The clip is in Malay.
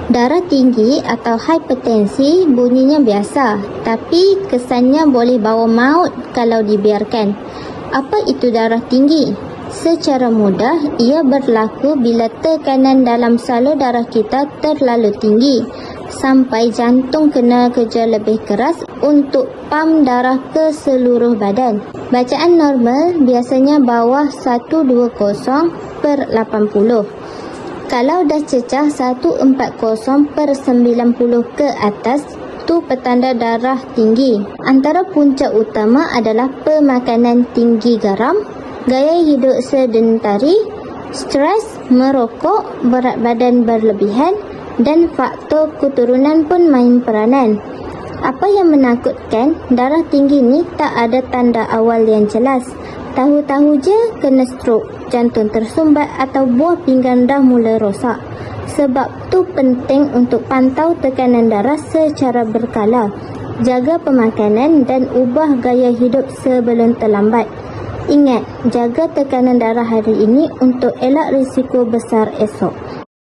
Darah tinggi atau hipertensi bunyinya biasa, tapi kesannya boleh bawa maut kalau dibiarkan. Apa itu darah tinggi? Secara mudah, ia berlaku bila tekanan dalam salur darah kita terlalu tinggi sampai jantung kena kerja lebih keras untuk pam darah ke seluruh badan. Bacaan normal biasanya bawah 120/80. Kalau dah cecah 140/90 ke atas, tu petanda darah tinggi. Antara punca utama adalah pemakanan tinggi garam, gaya hidup sedentari, stres, merokok, berat badan berlebihan dan faktor keturunan pun main peranan. Apa yang menakutkan, darah tinggi ni tak ada tanda awal yang jelas. Tahu-tahu je kena strok, jantung tersumbat atau buah pinggang dah mula rosak. Sebab tu penting untuk pantau tekanan darah secara berkala, jaga pemakanan dan ubah gaya hidup sebelum terlambat. Ingat, jaga tekanan darah hari ini untuk elak risiko besar esok.